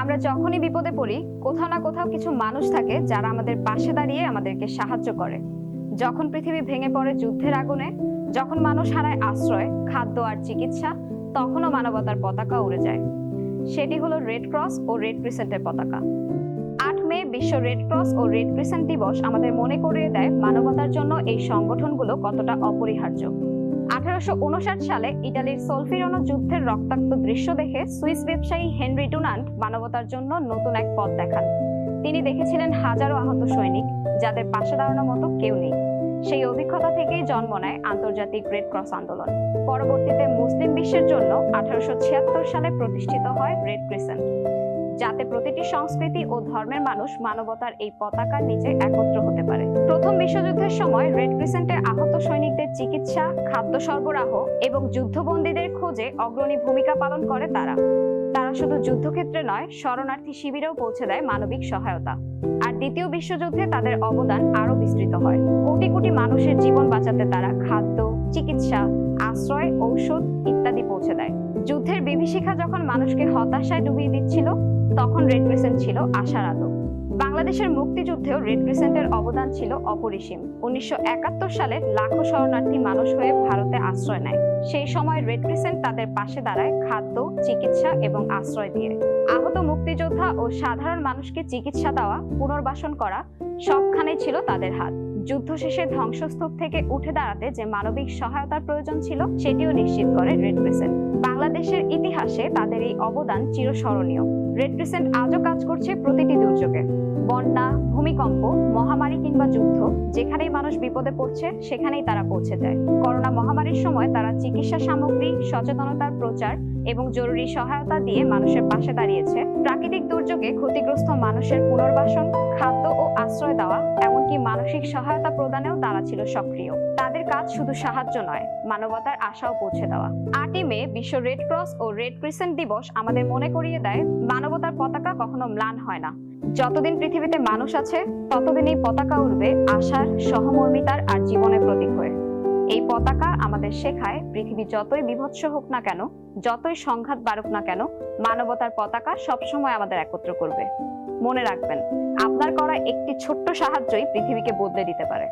আমরা যখনই বিপদে পড়ি, কোথাও না কোথাও কিছু মানুষ থাকে যারা আমাদের পাশে দাঁড়িয়ে আমাদেরকে সাহায্য করে। যখন পৃথিবী ভেঙে পড়ে যুদ্ধের আগুনে, যখন মানুষ হারায় আশ্রয়, খাদ্য আর চিকিৎসা, তখনও মানবতার পতাকা উড়ে যায়। সেটি হলো রেড ক্রস ও রেড ক্রিসেন্টের পতাকা। ৮ মে বিশ্ব রেড ক্রস ও রেড ক্রিসেন্ট দিবস আমাদের মনে করিয়ে দেয় মানবতার জন্য এই সংগঠনগুলো কতটা অপরিহার্য। 1859 সালে ইতালির সলফিরনো যুদ্ধের রক্তাক্ত দৃশ্য দেখে সুইস ব্যবসায়ী হেনরি ডুনান্ট মানবতার জন্য নতুন এক পথ দেখান। তিনি দেখেছিলেন হাজারো আহত সৈনিক, যাদের পাশে দাঁড়ানোর মতো কেউ নেই। সেই অভিজ্ঞতা থেকেই জন্ম নেয় আন্তর্জাতিক রেড ক্রস আন্দোলন। পরবর্তীতে মুসলিম বিশ্বের জন্য 1876 সালে প্রতিষ্ঠিত হয় রেড ক্রিসেন্ট, যাতে প্রতিটি সংস্কৃতি ও ধর্মের মানুষ মানবতার এই পতাকার নিচে একত্র হতে পারে। প্রথম বিশ্বযুদ্ধের সময় রেড ক্রিসেন্টে আহত সৈনিকদের চিকিৎসা, খাদ্য সরবরাহ এবং যুদ্ধবন্দীদের খোঁজে অগ্রণী ভূমিকা পালন করে তারা শুধু যুদ্ধক্ষেত্রে নয়, শরণার্থী শিবিরেও পৌঁছে দেয় মানবিক সহায়তা। আর দ্বিতীয় বিশ্বযুদ্ধে তাদের অবদান আরো বিস্তৃত হয়। কোটি কোটি মানুষের জীবন বাঁচাতে তারা খাদ্য, চিকিৎসা, আশ্রয়, ঔষধ ইত্যাদি পৌঁছে দেয়। যুদ্ধের বিভীষিকা যখন মানুষকে হতাশায় ডুবিয়ে দিচ্ছিল, তখন রেড ক্রিসেন্ট ছিল আশার আলো। বাংলাদেশের মুক্তিযুদ্ধেও রেড ক্রিসেন্টের অবদান ছিল অপরিসীম। 1971 সালে লাখো শরণার্থী মানুষ হয়ে ভারতে আশ্রয় নেয়। সেই সময় রেড ক্রিসেন্ট তাদের পাশে দাঁড়ায় খাদ্য, চিকিৎসা এবং আশ্রয় দিয়ে। আহত মুক্তিযোদ্ধা ও সাধারণ মানুষকে চিকিৎসা দেওয়া, পুনর্বাসন করা, সবখানেই ছিল তাদের হাত। যুদ্ধ শেষে ধ্বংসস্তূপ থেকে উঠে দাঁড়াতে যে মানবিক সহায়তার প্রয়োজন ছিল, সেটিও নিশ্চিত করে রেড ক্রিসেন্ট। বাংলাদেশের ইতিহাসে তাদের এই অবদান চিরস্মরণীয়। রেড ক্রিসেন্ট আজও কাজ করছে প্রতিটি দুর্যোগে। বন্যা, ভূমিকম্প, মহামারী কিংবা যুদ্ধ, যেখানেই মানুষ বিপদে পড়ছে সেখানেই তারা পৌঁছে যায়। করোনা মহামারীর সময় তারা চিকিৎসা সামগ্রী, সচেতনতার প্রচার এবং জরুরি সহায়তা দিয়ে মানুষের পাশে দাঁড়িয়েছে। প্রাকৃতিক দুর্যোগে ক্ষতিগ্রস্ত মানুষের পুনর্বাসন, খাদ্য ও আশ্রয় দেওয়া, এমনকি মানসিক সহায়তা প্রদানেও তারা ছিল সক্রিয়। তাদের কাজ শুধু সাহায্য নয়, মানবতার আশাও পৌঁছে দেওয়া। 8 মে বিশ্ব রেড ক্রস ও রেড ক্রিসেন্ট দিবস আমাদের মনে করিয়ে দেয়, মানবতার পতাকা কখনো ম্লান হয় না। যতদিন পৃথিবীতে মানুষ আছে, ততদিন এই পতাকা উড়বে আশার, সহমর্মিতার আর জীবনের প্রতীক হয়ে। এই পতাকা আমাদের শেখায়, পৃথিবী যতই বিভৎস হোক না কেন, যতই সংঘাত বাড়ুক না কেন, মানবতার পতাকা সবসময় আমাদের একত্র করবে। মনে রাখবেন, আপনার করা একটি ছোট্ট সাহায্যই পৃথিবীকে বদলে দিতে পারে।